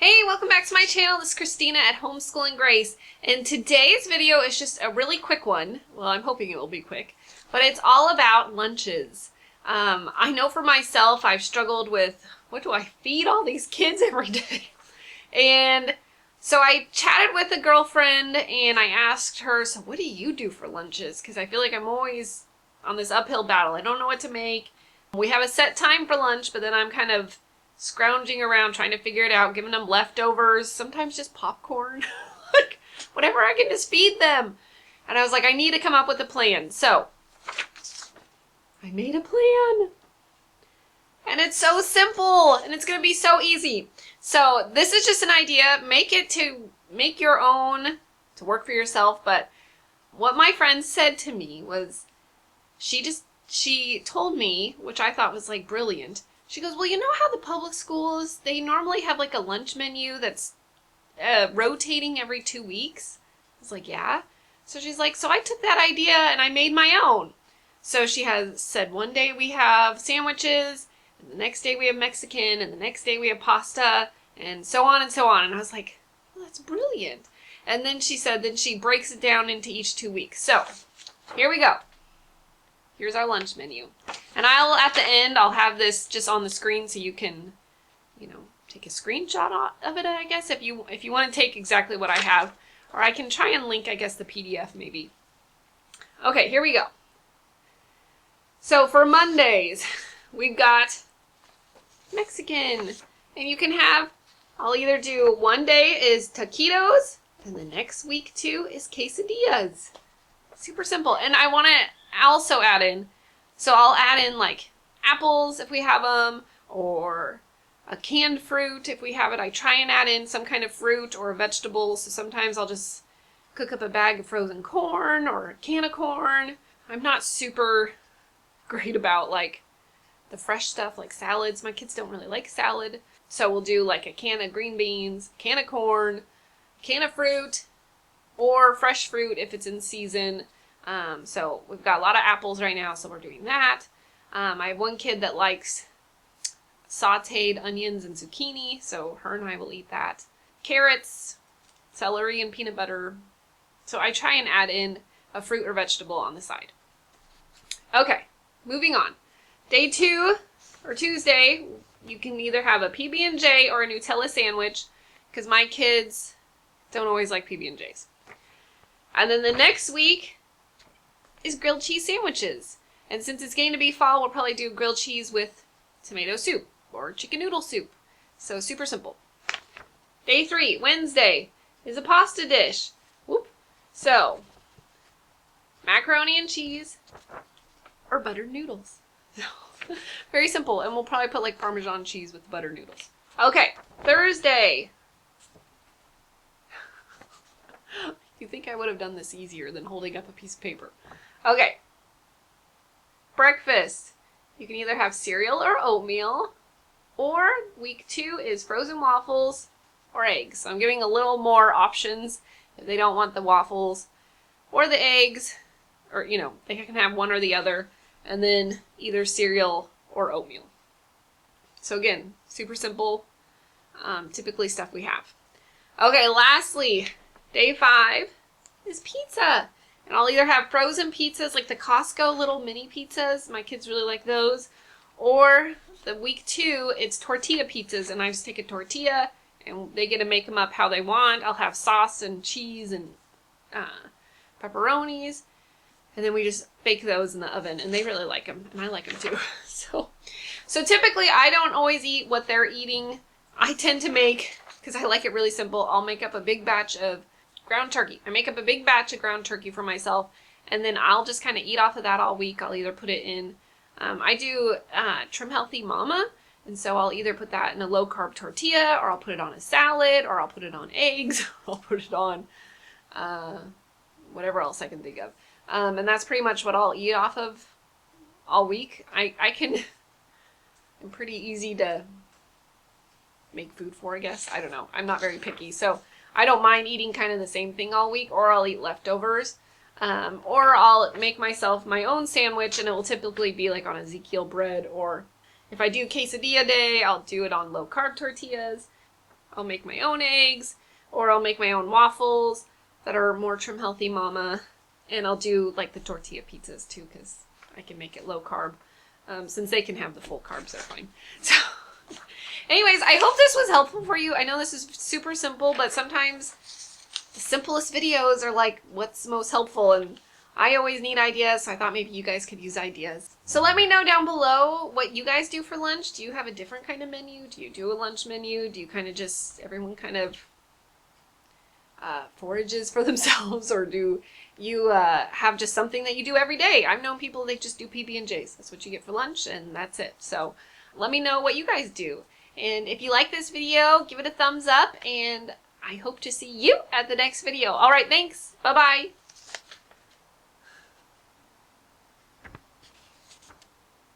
Hey, welcome back to my channel. This is Christina at Homeschool and Grace, and today's video is just a really quick one. Well, I'm hoping it will be quick, but it's all about lunches. I know for myself, I've struggled with, what do I feed all these kids every day? And so I chatted with a girlfriend and I asked her, so what do you do for lunches? Because I feel like I'm always on this uphill battle. I don't know what to make. We have a set time for lunch, but then I'm kind of scrounging around trying to figure it out, giving them leftovers, sometimes just popcorn, like whatever I can just feed them. And I was like, I need to come up with a plan. So I made a plan. And it's so simple and it's going to be so easy. So this is just an idea. Make your own, to work for yourself. But what my friend said to me was, she told me, which I thought was like brilliant. She goes, well, you know how the public schools, they normally have like a lunch menu that's rotating every 2 weeks? I was like, yeah. So she's like, so I took that idea and I made my own. So she has said one day we have sandwiches, and the next day we have Mexican, and the next day we have pasta, and so on and so on. And I was like, well, that's brilliant. And then she said, then she breaks it down into each 2 weeks. So here we go. Here's our lunch menu. And at the end, I'll have this just on the screen so you can, take a screenshot of it, I guess, if you want to take exactly what I have. Or I can try and link, I guess, the PDF maybe. Okay, here we go. So for Mondays, we've got Mexican. And you can have, I'll either do one day is taquitos, and the next week too is quesadillas. Super simple. And I want to also add in, so I'll add in like apples if we have them, or a canned fruit if we have it. I try and add in some kind of fruit or vegetable. So sometimes I'll just cook up a bag of frozen corn or a can of corn. I'm not super great about like the fresh stuff like salads. My kids don't really like salad. So we'll do like a can of green beans, can of corn, can of fruit, or fresh fruit if it's in season. So we've got a lot of apples right now, so we're doing that. I have one kid that likes sauteed onions and zucchini, so her and I will eat that. Carrots, celery, and peanut butter. So I try and add in a fruit or vegetable on the side. Okay, moving on. Day 2, or Tuesday, you can either have a PB&J or a Nutella sandwich, because my kids don't always like PB&Js. And then the next week is grilled cheese sandwiches. And since it's going to be fall, we'll probably do grilled cheese with tomato soup or chicken noodle soup. So super simple. Day 3, Wednesday, is a pasta dish. Whoop. So, macaroni and cheese or buttered noodles. Very simple. And we'll probably put like Parmesan cheese with buttered noodles. Okay, Thursday. You think I would have done this easier than holding up a piece of paper. Okay. Breakfast. You can either have cereal or oatmeal, or week 2 is frozen waffles or eggs. So I'm giving a little more options if they don't want the waffles or the eggs, or, they can have one or the other, and then either cereal or oatmeal. So again, super simple, typically stuff we have. Okay, lastly, day 5 is pizza. And I'll either have frozen pizzas, like the Costco little mini pizzas. My kids really like those. Or the week 2, it's tortilla pizzas. And I just take a tortilla and they get to make them up how they want. I'll have sauce and cheese and pepperonis. And then we just bake those in the oven. And they really like them. And I like them too. So typically I don't always eat what they're eating. I tend to make, because I like it really simple, I'll make up a big batch of ground turkey. I make up a big batch of ground turkey for myself, and then I'll just kind of eat off of that all week. I'll either put it in, I do Trim Healthy Mama, and so I'll either put that in a low-carb tortilla, or I'll put it on a salad, or I'll put it on eggs, or I'll put it on whatever else I can think of. And that's pretty much what I'll eat off of all week. I'm pretty easy to make food for, I guess. I don't know. I'm not very picky, so I don't mind eating kind of the same thing all week, or I'll eat leftovers, or I'll make myself my own sandwich, and it will typically be like on Ezekiel bread, or if I do quesadilla day, I'll do it on low-carb tortillas. I'll make my own eggs, or I'll make my own waffles that are more trim healthy mama. And I'll do like the tortilla pizzas too, because I can make it low carb. Since they can have the full carbs, they're fine. So anyways, I hope this was helpful for you. I know this is super simple, but sometimes the simplest videos are like what's most helpful, and I always need ideas, so I thought maybe you guys could use ideas. So let me know down below what you guys do for lunch. Do you have a different kind of menu? Do you do a lunch menu? Do you kind of just, everyone kind of forages for themselves, or do you have just something that you do every day? I've known people, they just do PB&Js. That's what you get for lunch, and that's it. So let me know what you guys do. And if you like this video, give it a thumbs up, and I hope to see you at the next video. All right, thanks. Bye-bye.